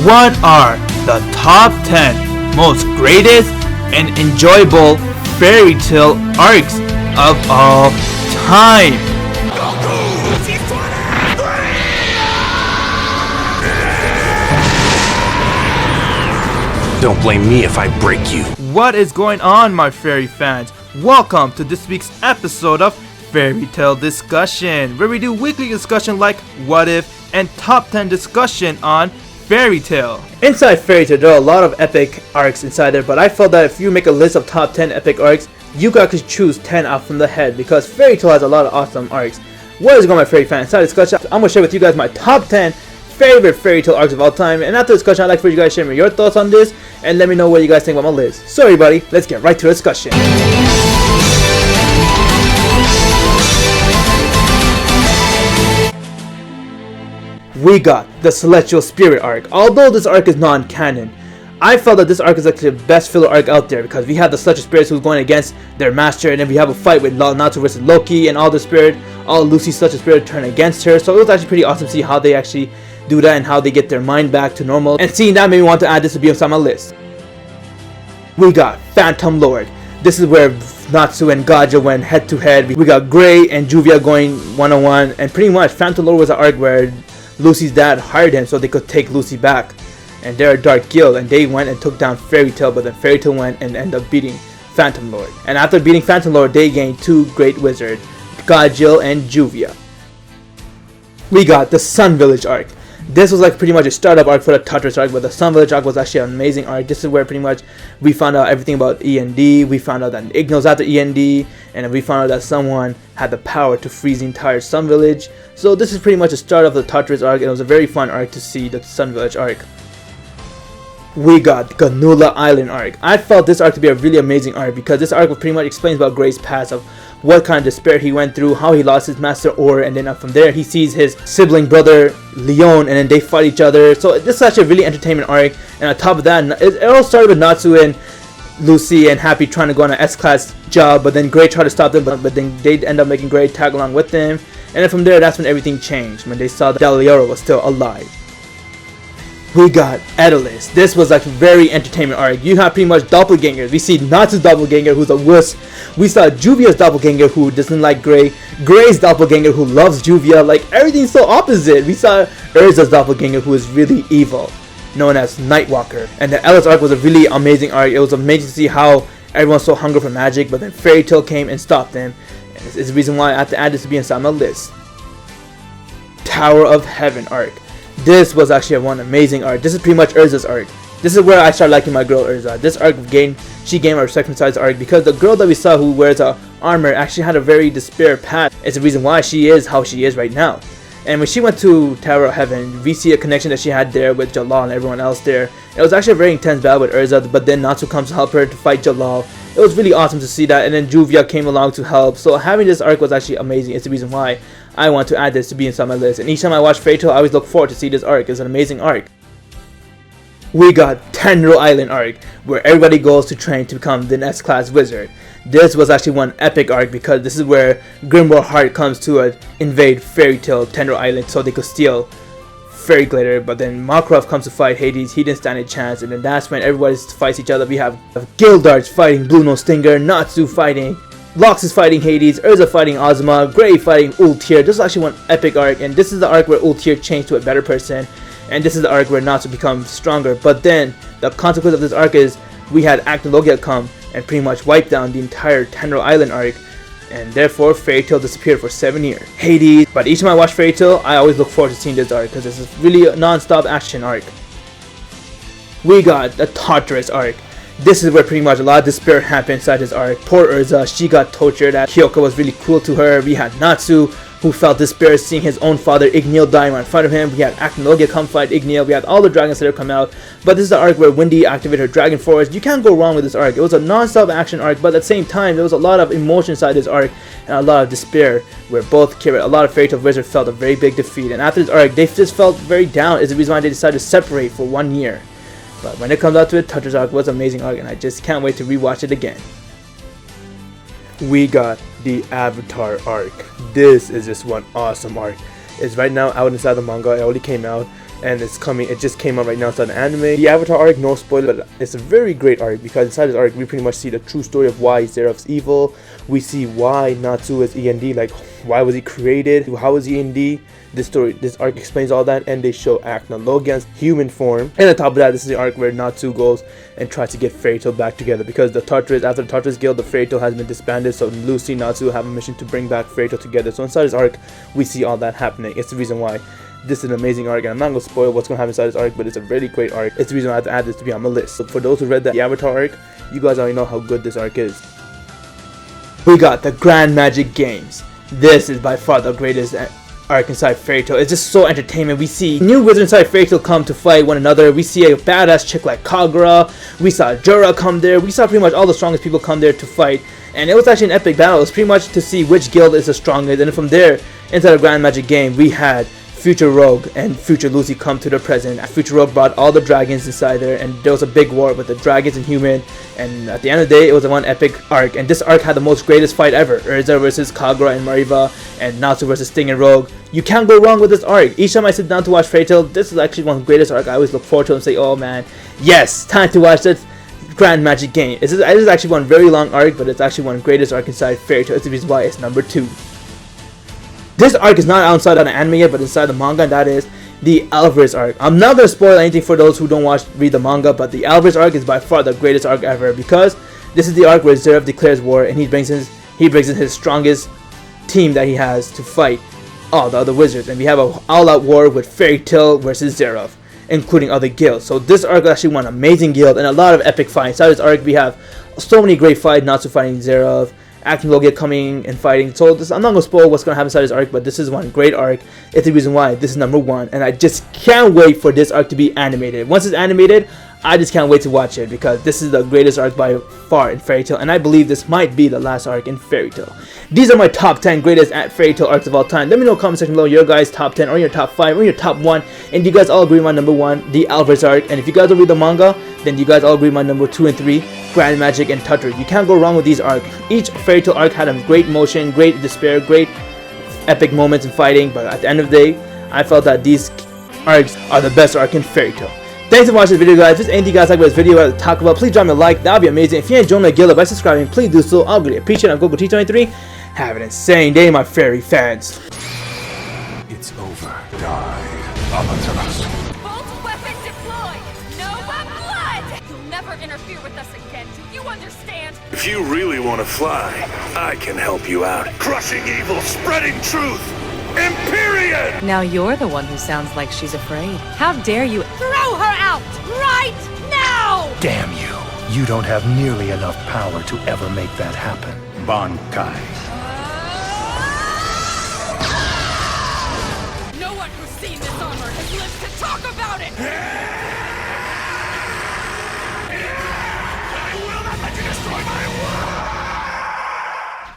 What are the top 10 most greatest and enjoyable fairy tale arcs of all time? Don't blame me if I break you. What is going on, my fairy fans? Welcome to this week's episode of Fairy Tale Discussion, where we do weekly discussion like What If and top 10 discussion on Fairy Tale. Inside Fairy Tale, there are a lot of epic arcs inside there, but I felt that if you make a list of top 10 epic arcs, you guys could choose 10 out from the head because Fairy Tale has a lot of awesome arcs. What is going on, my fairy fans? Inside discussion, I'm going to share with you guys my top 10 favorite fairy tale arcs of all time, and after discussion I'd like for you guys to share me your thoughts on this and let me know what you guys think about my list. So everybody, let's get right to the discussion. We got the Celestial Spirit arc. Although this arc is non-canon, I felt that this arc is actually the best filler arc out there because we have the Celestial Spirits who's going against their master, and then we have a fight with Natsu versus Loki, and all Lucy's Celestial Spirit turn against her. So it was actually pretty awesome to see how they actually do that and how they get their mind back to normal, and seeing that made me want to add this to be on my list. We got Phantom Lord. This is where Natsu and Gaja went head to head. We got Gray and Juvia going one-on-one, and pretty much Phantom Lord was an arc where Lucy's dad hired him so they could take Lucy back, and they're a dark guild, and they went and took down Fairy Tale, but then Fairy Tale went and ended up beating Phantom Lord, and after beating Phantom Lord they gained two great wizards, Gajil and Juvia. We got the Sunvillage Arc. This was like pretty much a startup arc for the Tartaros Arc, but the Sunvillage Arc was actually an amazing arc. This is where pretty much we found out everything about END. We found out that Ignos after END, and then we found out that someone had the power to freeze the entire Sun Village. So this is pretty much a start of the Tartaros Arc, and it was a very fun arc to see the Sunvillage Arc. We got Galuna Island Arc. I felt this arc to be a really amazing arc because this arc pretty much explains about Gray's past, of what kind of despair he went through, how he lost his master Or, and then from there he sees his sibling brother Leon, and then they fight each other. So this is actually a really entertainment arc, and on top of that, it all started with Natsu and Lucy and Happy trying to go on an S-class job, but then Gray tried to stop them, but then they end up making Gray tag along with them, and then from there that's when everything changed, when they saw that Delioro was still alive. We got Edelus. This was like a very entertainment arc. You have pretty much doppelgangers. We see Natsu's doppelganger who's a wuss. We saw Juvia's doppelganger who doesn't like Gray. Gray's doppelganger who loves Juvia. Like everything's so opposite. We saw Urza's doppelganger who is really evil, known as Nightwalker. And the Edelus arc was a really amazing arc. It was amazing to see how everyone's so hungry for magic, but then Fairy Tale came and stopped them. And this is the reason why I have to add this to be inside my list. Tower of Heaven arc. This was actually one amazing arc. This is pretty much Urza's arc. This is where I started liking my girl Urza. This arc she gained my respect inside this arc because the girl that we saw who wears armor actually had a very despair past. It's the reason why she is how she is right now. And when she went to Tower of Heaven, we see a connection that she had there with Jalal and everyone else there. It was actually a very intense battle with Urza, but then Natsu comes to help her to fight Jalal. It was really awesome to see that, and then Juvia came along to help. So having this arc was actually amazing. It's the reason why I want to add this to be inside my list. And each time I watch Fairy Tale, I always look forward to see this arc. It's an amazing arc. We got Tenrou Island Arc, where everybody goes to train to become the next class wizard. This was actually one epic arc because this is where Grimoire Heart comes to invade Fairy Tale Tenrou Island so they could steal Fairy Glitter, but then Makarov comes to fight Hades. He didn't stand a chance, and then that's when everybody fights each other. We have Gildarts fighting Blue Nose Stinger, Natsu fighting Lox is fighting Hades, Urza fighting Ozma, Gray fighting Ultir. This is actually one epic arc, and this is the arc where Ultir changed to a better person, and this is the arc where Natsu becomes stronger. But then the consequence of this arc is we had Acnologia come and pretty much wipe down the entire Tenrou Island arc, and therefore Fairy Tale disappeared for 7 years. Hades, but each time I watch Fairy Tale, I always look forward to seeing this arc because this is really a non-stop action arc. We got the Tartaros Arc. This is where pretty much a lot of despair happened inside this arc. Poor Urza, she got tortured. Kyoka was really cruel to her. We had Natsu, who felt despair seeing his own father Igneel dying right in front of him. We had Acnologia come fight Igneel. We had all the dragons that have come out. But this is the arc where Wendy activated her Dragon Force. You can't go wrong with this arc. It was a non-stop action arc, but at the same time, there was a lot of emotion inside this arc and a lot of despair, where a lot of Fairy Tale wizards felt a very big defeat. And after this arc, they just felt very down. Is the reason why they decided to separate for 1 year. But when it comes out to it, Tartaros Arc was an amazing arc, and I just can't wait to rewatch it again. We got the Avatar Arc. This is just one awesome arc. It's right now out inside the manga. It already came out. and it's coming. It just came out right now. It's an anime. The Avatar arc, no spoiler, but it's a very great arc because inside this arc we pretty much see the true story of why Zeroth's evil. We see why Natsu is END, like why was he created, how was he END. This arc explains all that, and they show Akna Logan's human form. And on top of that, this is the arc where Natsu goes and tries to get Fairy Tail back together because after the Tartaros Guild, the Fairy Tail has been disbanded. So Lucy, Natsu have a mission to bring back Fairy Tail together. So inside this arc, we see all that happening. It's the reason why this is an amazing arc, and I'm not going to spoil what's going to happen inside this arc, but it's a really great arc. It's the reason I have to add this to be on my list. So for those who read the Avatar arc, you guys already know how good this arc is. We got the Grand Magic Games. This is by far the greatest arc inside Fairy Tail. It's just so entertainment. We see new wizards inside Fairy Tail come to fight one another. We see a badass chick like Kagura. We saw Jura come there. We saw pretty much all the strongest people come there to fight. And it was actually an epic battle. It was pretty much to see which guild is the strongest. And from there, into the Grand Magic Game, we had Future Rogue and Future Lucy come to the present. Future Rogue brought all the dragons inside there, and there was a big war with the dragons and human. And at the end of the day, it was a one epic arc. And this arc had the most greatest fight ever. Urza versus Kagura and Mariva, and Natsu versus Sting and Rogue. You can't go wrong with this arc. Each time I sit down to watch Fairy Tail, this is actually one of the greatest arc. I always look forward to and say, oh man, yes, time to watch this Grand Magic Game. This is actually one very long arc, but it's actually one of the greatest arc inside Fairy Tail. It's the reason why it's number 2. This arc is not outside of the anime yet, but inside the manga, and that is the Alvarez Arc. I'm not going to spoil anything for those who don't read the manga, but the Alvarez Arc is by far the greatest arc ever because this is the arc where Zeroth declares war, and he brings in his strongest team that he has to fight all the other wizards, and we have an all-out war with Fairy Tail versus Zeroth, including other guilds. So this arc is actually one amazing guild and a lot of epic fights. Inside this arc, we have so many great fights. Natsu fighting Zeroth, Acting Logia coming and fighting. So I'm not going to spoil what's going to happen inside this arc, but this is one great arc. It's the reason why this is number 1, and I just can't wait for this arc to be animated. Once it's animated, I just can't wait to watch it because this is the greatest arc by far in Fairy Tail, and I believe this might be the last arc in Fairy Tail. These are my top 10 greatest Fairy Tail arcs of all time. Let me know in the comment section below your guys' top 10 or your top 5 or your top 1, and you guys all agree on my number 1, the Alvarez Arc. And if you guys don't read the manga, then you guys all agree on my number 2 and 3, Grand Magic and Tartaros. You can't go wrong with these arcs. Each Fairy Tail arc had a great motion, great despair, great epic moments in fighting, but at the end of the day, I felt that these arcs are the best arc in Fairy Tail. Thanks for watching this video, guys. If there's anything you guys like about this video to talk about, please drop me a like. That would be amazing. If you enjoyed my guild by subscribing, please do so. I'll really appreciate it. I'm GoGoT23. Have an insane day, my fairy fans. It's over. Die, Alvarez. Bolt weapon deployed! No blood! You'll never interfere with us again. Do you understand? If you really want to fly, I can help you out. Crushing evil, spreading truth. Empyrean! Now you're the one who sounds like she's afraid. How dare you Throw her out! Right now! Damn you. You don't have nearly enough power to ever make that happen. Bankai. No one who's seen this armor has lived to talk about it!